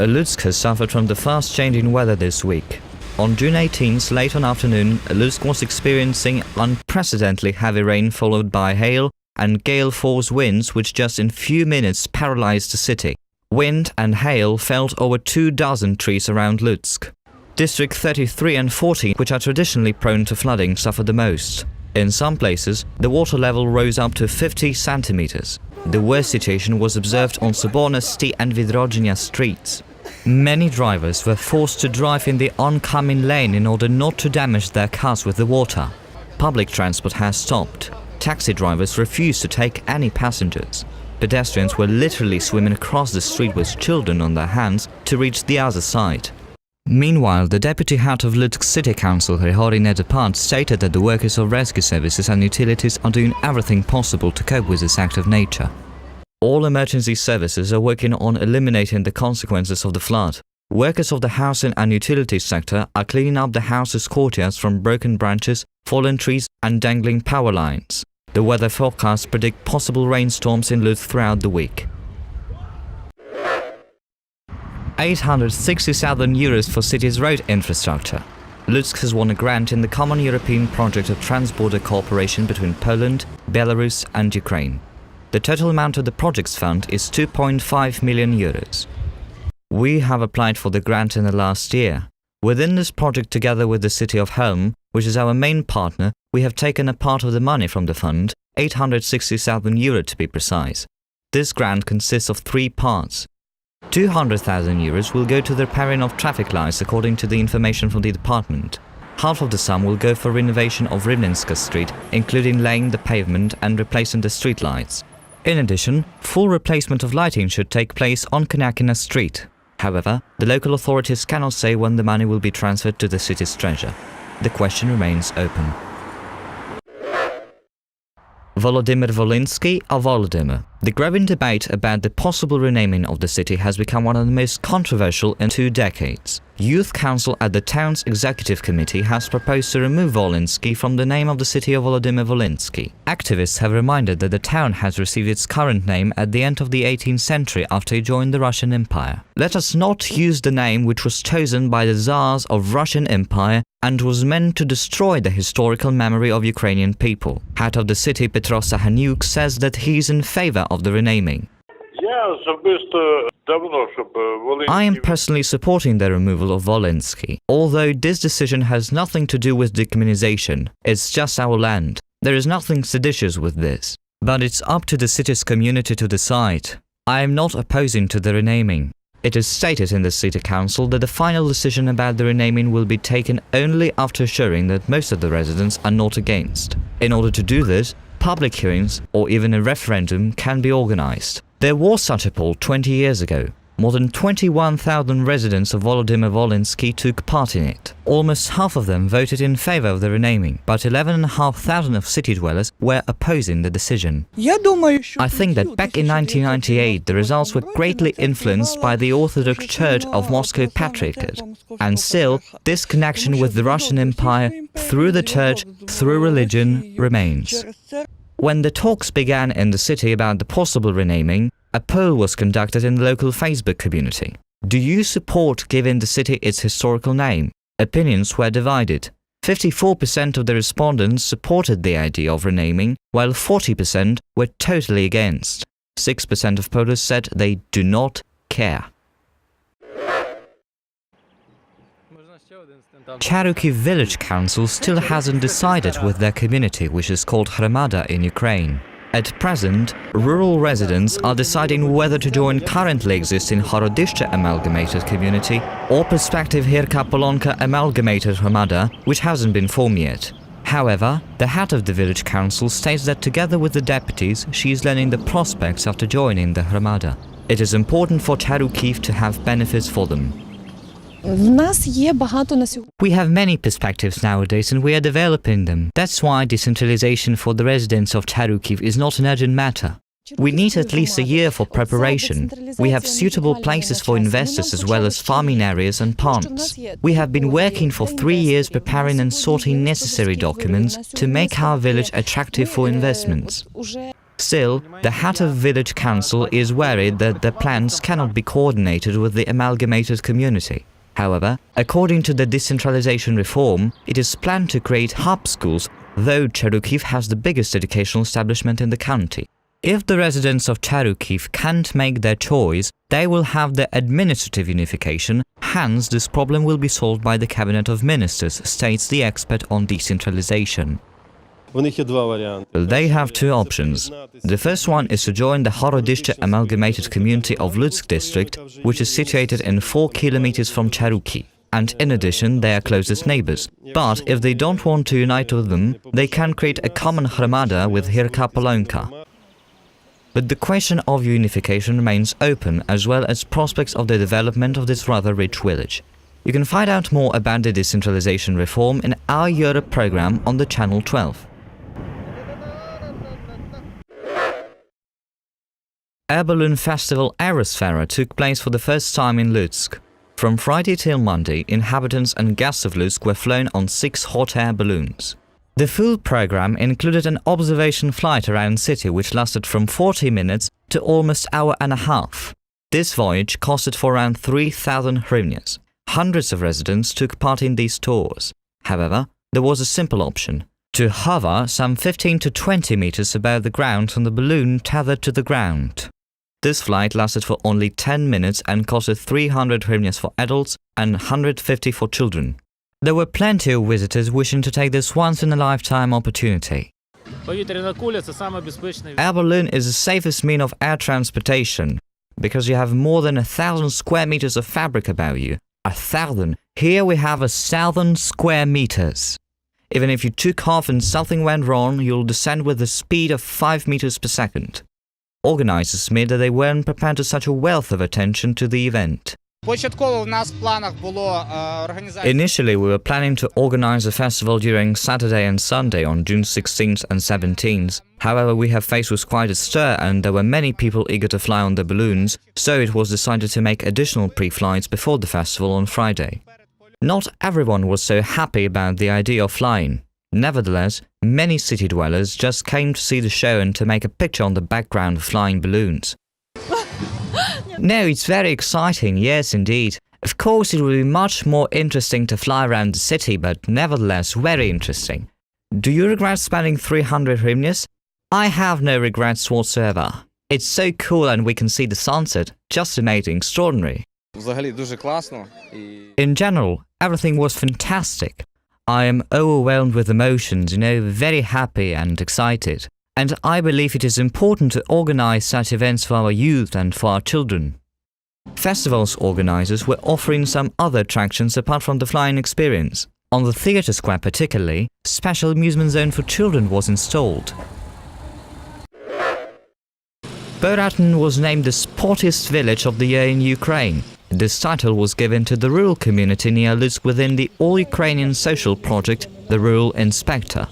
Lutsk has suffered from the fast change in weather this week. On June 18th, late on afternoon, Lutsk was experiencing unprecedentedly heavy rain followed by hail and gale-force winds which just in few minutes paralyzed the city. Wind and hail felled over 24 trees around Lutsk. District 33 and 40, which are traditionally prone to flooding, suffered the most. In some places, the water level rose up to 50 centimeters. The worst situation was observed on Sobornosti and Vidrodzhnya streets. Many drivers were forced to drive in the oncoming lane in order not to damage their cars with the water. Public transport has stopped. Taxi drivers refused to take any passengers. Pedestrians were literally swimming across the street with children on their hands to reach the other side. Meanwhile, the deputy head of Lutsk City Council, Grigory Nedopad, stated that the workers of rescue services and utilities are doing everything possible to cope with this act of nature. All emergency services are working on eliminating the consequences of the flood. Workers of the housing and utilities sector are cleaning up the houses' courtyards from broken branches, fallen trees and dangling power lines. The weather forecasts predict possible rainstorms in Lutsk throughout the week. €860,000 for city's road infrastructure. Lutsk has won a grant in the Common European Project of Transborder Cooperation between Poland, Belarus and Ukraine. The total amount of the project's fund is €2.5 million. We have applied for the grant in the last year. Within this project, together with the city of Helm, which is our main partner, we have taken a part of the money from the fund, €860,000 to be precise. This grant consists of three parts. €200,000 will go to the repairing of traffic lights according to the information from the department. Half of the sum will go for renovation of Rivnenska Street, including laying the pavement and replacing the street lights. In addition, full replacement of lighting should take place on Konakina Street. However, the local authorities cannot say when the money will be transferred to the city's treasure. The question remains open. Volodymyr Volynski or Volodymyr. The growing debate about the possible renaming of the city has become one of the most controversial in 2 decades. Youth Council at the town's executive committee has proposed to remove Volynski from the name of the city of Volodymyr Volynski. Activists have reminded that the town has received its current name at the end of the 18th century after it joined the Russian Empire. Let us not use the name which was chosen by the Tsars of Russian Empire and was meant to destroy the historical memory of Ukrainian people. Head of the city Petro Sahanyuk says that he is in favor of the renaming. I am personally supporting the removal of Volynski, although this decision has nothing to do with decommunization. It's just our land. There is nothing seditious with this. But it's up to the city's community to decide. I am not opposing to the renaming. It is stated in the city council that the final decision about the renaming will be taken only after assuring that most of the residents are not against. In order to do this, public hearings or even a referendum can be organized. There was such a poll 20 years ago. More than 21,000 residents of Volodymyr Volynski took part in it. Almost half of them voted in favor of the renaming, but 11,500 of city dwellers were opposing the decision. I think that back in 1998 the results were greatly influenced by the Orthodox Church of Moscow Patriarchate, and still this connection with the Russian Empire through the church, through religion, remains. When the talks began in the city about the possible renaming, a poll was conducted in the local Facebook community. Do you support giving the city its historical name? Opinions were divided. 54% of the respondents supported the idea of renaming, while 40% were totally against. 6% of pollers said they do not care. Cherokee Village Council still hasn't decided with their community, which is called Hromada in Ukraine. At present, rural residents are deciding whether to join currently existing Horodishche Amalgamated Community or prospective Hirka Polonka Amalgamated Hromada, which hasn't been formed yet. However, the head of the village council states that together with the deputies, she is learning the prospects after joining the Hromada. It is important for Cherokee to have benefits for them. We have many perspectives nowadays and we are developing them. That's why decentralization for the residents of Cherokee is not an urgent matter. We need at least a year for preparation. We have suitable places for investors as well as farming areas and ponds. We have been working for 3 years preparing and sorting necessary documents to make our village attractive for investments. Still, the head of village council is worried that the plans cannot be coordinated with the amalgamated community. However, according to the decentralization reform, it is planned to create hub schools, though Cherukhiv has the biggest educational establishment in the county. If the residents of Cherukhiv can't make their choice, they will have the administrative unification, hence this problem will be solved by the Cabinet of Ministers, states the expert on decentralization. They have two options. The first one is to join the Horodishche amalgamated community of Lutsk district, which is situated in 4 kilometers from Cherukhiv, and in addition they are closest neighbors. But if they don't want to unite with them, they can create a common hromada with Hirka Polonka. But the question of unification remains open, as well as prospects of the development of this rather rich village. You can find out more about the decentralization reform in our Europe program on the Channel 12. Air balloon festival Aerosfera took place for the first time in Lutsk. From Friday till Monday, inhabitants and guests of Lutsk were flown on 6 hot air balloons. The full program included an observation flight around city which lasted from 40 minutes to almost an hour and a half. This voyage costed for around 3,000 hryvnias. Hundreds of residents took part in these tours. However, there was a simple option: to hover some 15 to 20 meters above the ground on the balloon tethered to the ground. This flight lasted for only 10 minutes and costed 300 hryvnias for adults and 150 for children. There were plenty of visitors wishing to take this once-in-a-lifetime opportunity. Air balloon is the safest mean of air transportation because you have more than 1,000 square meters of fabric about you. 1,000. Here we have 1,000 square meters. Even if you took off and something went wrong, you'll descend with the speed of 5 meters per second. Organizers admit that they weren't prepared to such a wealth of attention to the event. Initially, we were planning to organize a festival during Saturday and Sunday on June 16th and 17th. However, we have faced with quite a stir and there were many people eager to fly on the balloons, so it was decided to make additional pre-flights before the festival on Friday. Not everyone was so happy about the idea of flying. Nevertheless, many city dwellers just came to see the show and to make a picture on the background of flying balloons. No, it's very exciting, yes indeed. Of course it will be much more interesting to fly around the city, but nevertheless very interesting. Do you regret spending 300 hryvnias? I have no regrets whatsoever. It's so cool and we can see the sunset. Just amazing, extraordinary. In general, everything was fantastic. I am overwhelmed with emotions, very happy and excited. And I believe it is important to organize such events for our youth and for our children. Festivals organizers were offering some other attractions apart from the flying experience. On the theatre square particularly, a special amusement zone for children was installed. Boratyn was named the sportiest village of the year in Ukraine. This title was given to the rural community near Lutsk within the all-Ukrainian social project, the Rural Inspector.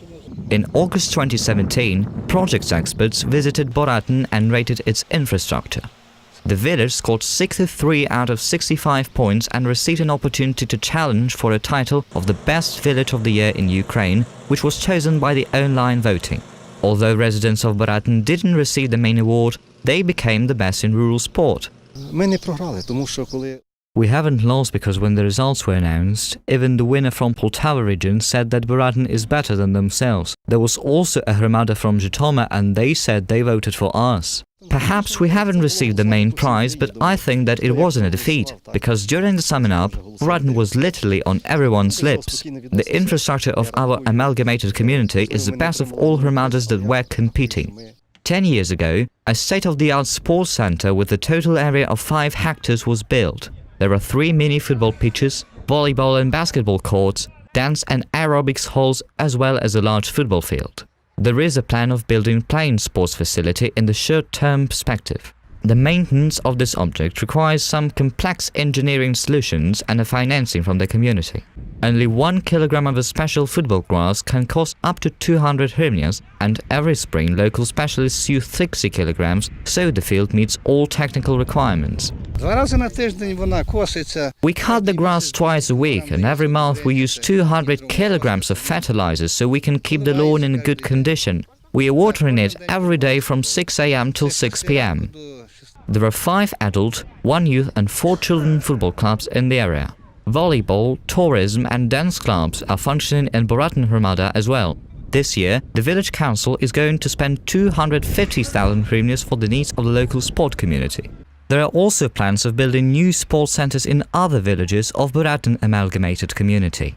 In August 2017, project experts visited Boratyn and rated its infrastructure. The village scored 63 out of 65 points and received an opportunity to challenge for a title of the best village of the year in Ukraine, which was chosen by the online voting. Although residents of Boratyn didn't receive the main award, they became the best in rural sport. We haven't lost because when the results were announced, even the winner from Poltava region said that Boratyn is better than themselves. There was also a hromada from Zhytomyr and they said they voted for us. Perhaps we haven't received the main prize, but I think that it wasn't a defeat, because during the summing up, Boratyn was literally on everyone's lips. The infrastructure of our amalgamated community is the best of all hromadas that were competing. 10 years ago, a state-of-the-art sports center with a total area of 5 hectares was built. There are 3 mini-football pitches, volleyball and basketball courts, dance and aerobics halls, as well as a large football field. There is a plan of building a playing sports facility in the short-term perspective. The maintenance of this object requires some complex engineering solutions and a financing from the community. Only 1 kilogram of a special football grass can cost up to 200 hryvnias, and every spring local specialists use 60 kilograms, so the field meets all technical requirements. We cut the grass twice a week, and every month we use 200 kilograms of fertilizers so we can keep the lawn in good condition. We are watering it every day from 6 a.m. till 6 p.m. There are 5 adult, 1 youth and 4 children football clubs in the area. Volleyball, tourism and dance clubs are functioning in Buratn Hromada as well. This year, the village council is going to spend 250,000 hryvnias for the needs of the local sport community. There are also plans of building new sports centers in other villages of Buratn amalgamated community.